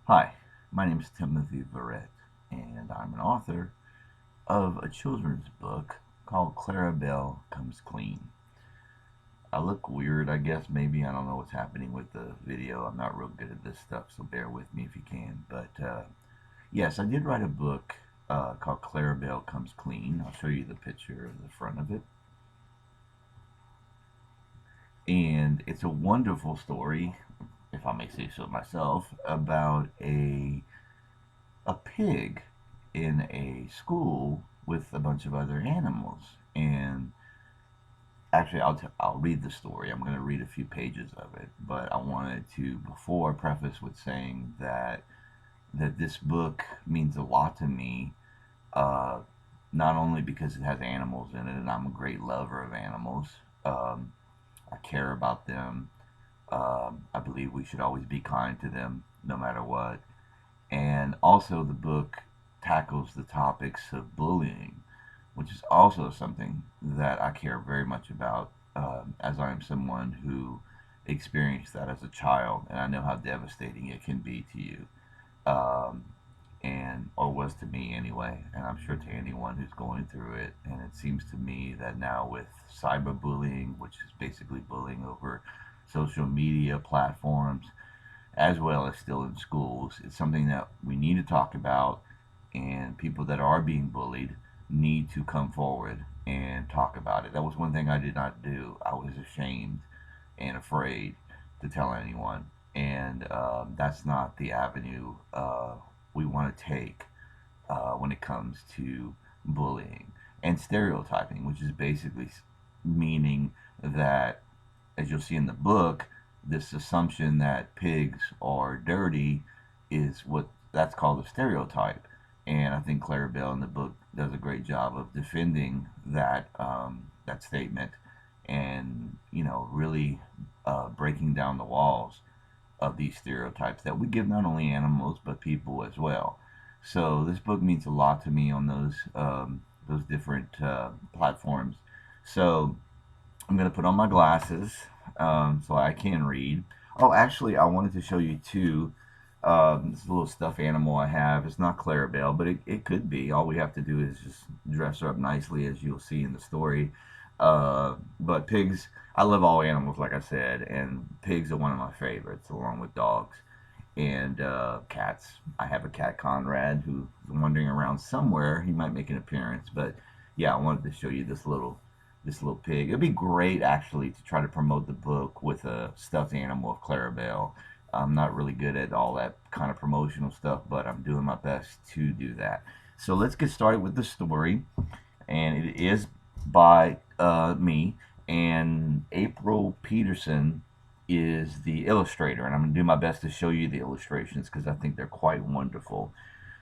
Hi, my name is Timothy Verrett, and I'm an author of a children's book called Clarabelle Comes Clean. I look weird, I guess, maybe. I don't know what's happening with the video. I'm not real good at this stuff, so bear with me if you can. But yes, I did write a book called Clarabelle Comes Clean. I'll show you the picture of the front of it. And it's a wonderful story, if I may say so myself, about a pig in a school with a bunch of other animals. And actually, I'll read the story. I'm going to read a few pages of it, but I wanted to before preface with saying that this book means a lot to me. Uh, Not only because it has animals in it, and I'm a great lover of animals. Um, I care about them. I believe we should always be kind to them, no matter what. And also, the book tackles the topics of bullying, which is also something that I care very much about, as I am someone who experienced that as a child, and I know how devastating it can be to you, um, and or was to me anyway, and I'm sure to anyone who's going through it. And it seems to me that now with cyberbullying, which is basically bullying over social media platforms, as well as still in schools. It's something that we need to talk about, and people that are being bullied need to come forward and talk about it. That was one thing I did not do. I was ashamed and afraid to tell anyone, and that's not the avenue we want to take when it comes to bullying and stereotyping, which is basically meaning that, as you'll see in the book, this assumption that pigs are dirty is what that's called a stereotype. And I think Clarabelle in the book does a great job of defending that statement, and really breaking down the walls of these stereotypes that we give not only animals but people as well. So this book means a lot to me on those different platforms. So I'm going to put on my glasses so I can read. Oh, actually, I wanted to show you too. This little stuffed animal I have. It's not Clarabelle, but it could be. All we have to do is just dress her up nicely, as you'll see in the story. But pigs, I love all animals, like I said, and pigs are one of my favorites, along with dogs and cats. I have a cat, Conrad, who's wandering around somewhere. He might make an appearance, but yeah, I wanted to show you this little pig. It'd be great actually to try to promote the book with a stuffed animal of Clarabelle. I'm not really good at all that kind of promotional stuff, but I'm doing my best to do that. So let's get started with the story, and it is by me, and April Peterson is the illustrator, and I'm going to do my best to show you the illustrations because I think they're quite wonderful.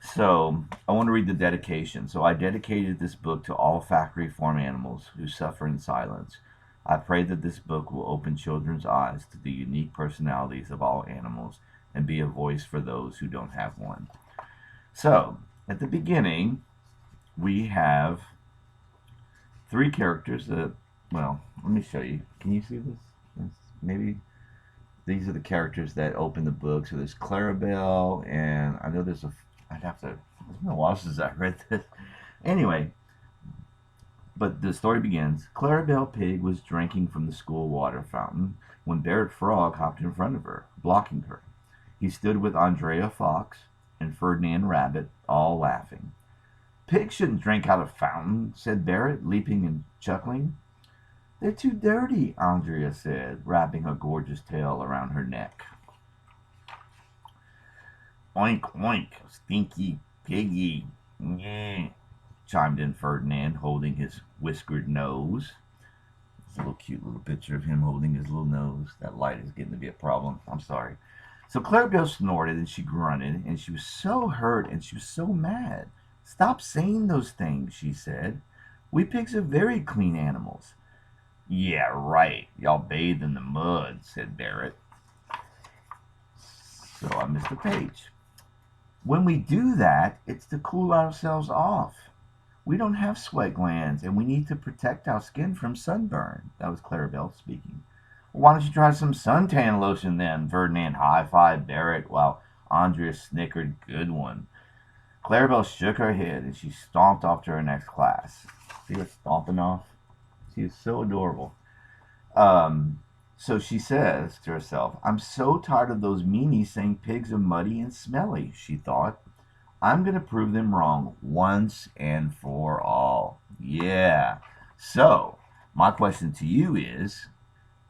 So, I want to read the dedication. So, I dedicated this book to all factory farm animals who suffer in silence. I pray that this book will open children's eyes to the unique personalities of all animals and be a voice for those who don't have one. So, at the beginning, we have three characters that, well, let me show you. Can you see this? Maybe these are the characters that open the book. So there's Clarabelle, and I know I'd have to, it's been a while since I read this. Anyway, but the story begins. Clarabelle Pig was drinking from the school water fountain when Barrett Frog hopped in front of her, blocking her. He stood with Andrea Fox and Ferdinand Rabbit, all laughing. Pigs shouldn't drink out of fountain, said Barrett, leaping and chuckling. They're too dirty, Andrea said, wrapping her gorgeous tail around her neck. Oink, oink, stinky piggy, nyeh, chimed in Ferdinand, holding his whiskered nose. It's a little cute little picture of him holding his little nose. That light is getting to be a problem. I'm sorry. So Clarabelle snorted and she grunted, and she was so hurt and she was so mad. Stop saying those things, she said. We pigs are very clean animals. Yeah, right. Y'all bathe in the mud, said Barrett. So I missed a page. When we do that, it's to cool ourselves off. We don't have sweat glands, and we need to protect our skin from sunburn. That was Clarabelle speaking. Why don't you try some suntan lotion then? Ferdinand high-fived Barrett while Andrea snickered. Good one. Clarabelle shook her head and she stomped off to her next class. See her stomping off? She is so adorable. Um, so she says to herself, I'm so tired of those meanies saying pigs are muddy and smelly, she thought. I'm going to prove them wrong once and for all. Yeah. So, my question to you is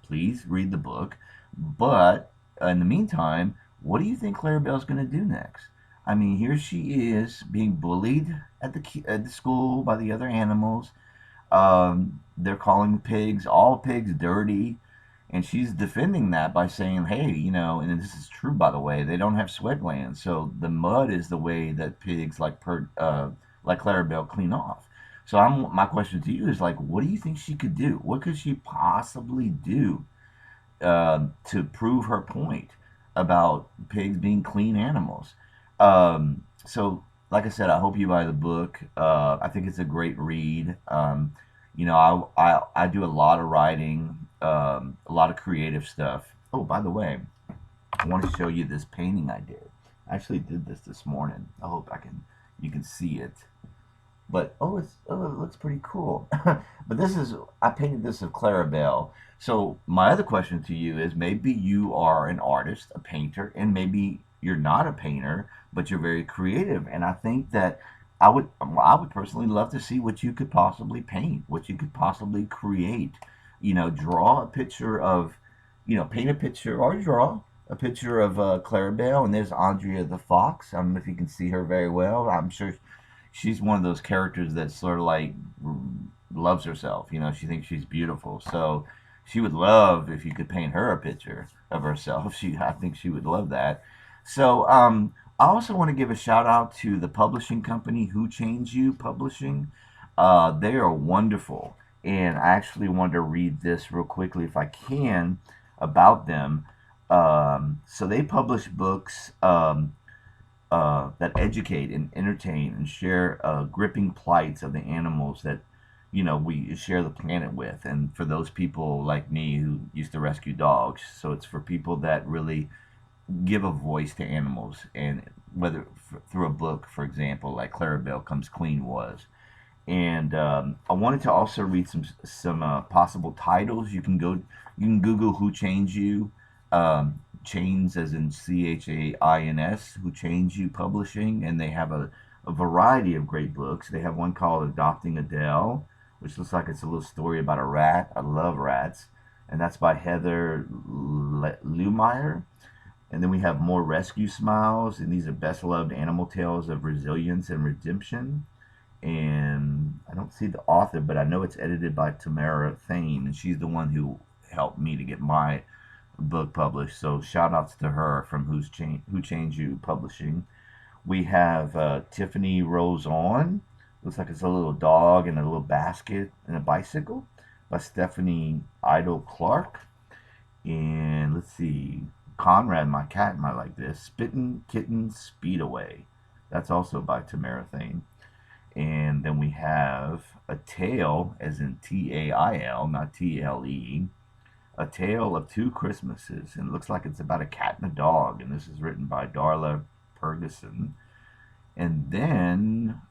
please read the book. But in the meantime, what do you think Clarabelle's going to do next? I mean, here she is being bullied at the school by the other animals. They're calling pigs, all pigs, dirty. And she's defending that by saying, hey, and this is true, by the way, they don't have sweat glands. So the mud is the way that pigs like Clarabelle clean off. So my question to you is like, what do you think she could do? What could she possibly do to prove her point about pigs being clean animals? So, like I said, I hope you buy the book. I think it's a great read. I do a lot of writing, a lot of creative stuff. Oh, by the way, I want to show you this painting I did. I actually did this morning. I hope you can see it. But it looks pretty cool. But I painted this of Clarabelle. So my other question to you is maybe you are an artist, a painter, and maybe you're not a painter, but you're very creative. And I think that I would personally love to see what you could possibly paint, what you could possibly create. Draw a picture of, paint a picture or draw a picture of Clarabelle, and there's Andrea the fox. I don't know if you can see her very well. I'm sure she's one of those characters that sort of like loves herself. She thinks she's beautiful. So she would love if you could paint her a picture of herself. I think she would love that. So I also want to give a shout out to the publishing company, Who Changed You Publishing. They are wonderful. And I actually wanted to read this real quickly, if I can, about them. So they publish books that educate and entertain and share gripping plights of the animals that we share the planet with. And for those people like me who used to rescue dogs, so it's for people that really give a voice to animals, and whether through a book, for example, like Clarabelle Comes Clean was. And I wanted to also read some possible titles. You can Google Who Changed You, Chains as in CHAINS, Who Changed You Publishing, and they have a variety of great books. They have one called Adopting Adele, which looks like it's a little story about a rat. I love rats, and that's by Heather Lumeyer. And then we have More Rescue Smiles, and these are best loved animal tales of resilience and redemption. And I don't see the author, but I know it's edited by Tamara Thane, and she's the one who helped me to get my book published. So shout outs to her from Who Changed You Publishing. We have Tiffany Rose On. Looks like it's a little dog and a little basket and a bicycle by Stephanie Idle Clark. And let's see, Conrad, my cat, might like this. Spittin' Kitten Speedaway. That's also by Tamara Thane. And then we have A Tale, as in Tail, not TLE. A Tale of Two Christmases. And it looks like it's about a cat and a dog. And this is written by Darla Ferguson. And then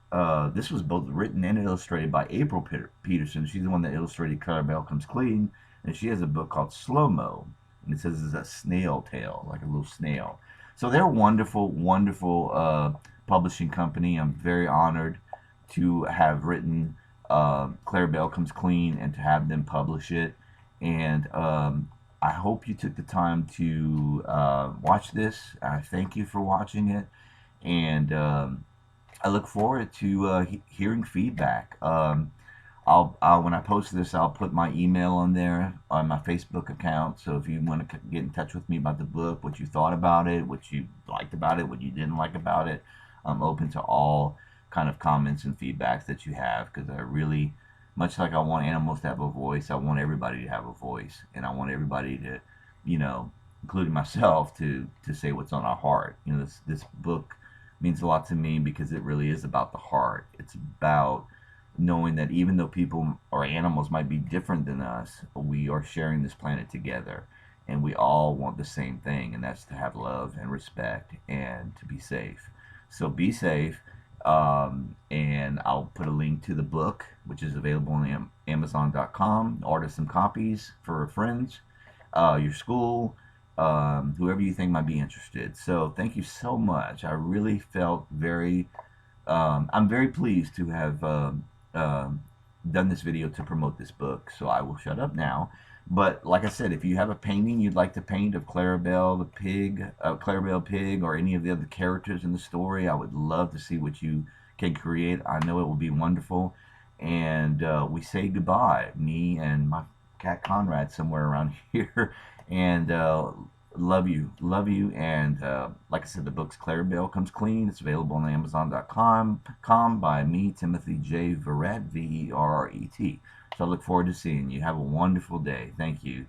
this was both written and illustrated by April Peterson. She's the one that illustrated Clarabelle Comes Clean. And she has a book called Slow Mo. And it says it's a snail tail, like a little snail. So they're wonderful, wonderful publishing company. I'm very honored to have written Clarabelle Comes Clean and to have them publish it. And I hope you took the time to watch this. I thank you for watching it. And I look forward to hearing feedback. I'll when I post this, I'll put my email on there on my Facebook account. So if you want to get in touch with me about the book, what you thought about it, what you liked about it, what you didn't like about it, I'm open to all kind of comments and feedbacks that you have, because I really, much like I want animals to have a voice, I want everybody to have a voice, and I want everybody to, including myself, to say what's on our heart. This book means a lot to me because it really is about the heart. It's about knowing that even though people or animals might be different than us, we are sharing this planet together. and we all want the same thing, and that's to have love and respect and to be safe. So be safe. And I'll put a link to the book, which is available on Amazon.com. Order some copies for friends, your school, whoever you think might be interested. So thank you so much. I really felt I'm very pleased to have done this video to promote this book. So I will shut up now. But like I said, if you have a painting you'd like to paint of Clarabelle the pig, Clarabelle pig, or any of the other characters in the story, I would love to see what you can create. I know it will be wonderful. And we say goodbye, me and my cat Conrad, somewhere around here. And love you. And like I said, the book's Clarabelle Comes Clean. It's available on Amazon.com by me, Timothy J. Verrett, Verret. So I look forward to seeing you. Have a wonderful day. Thank you.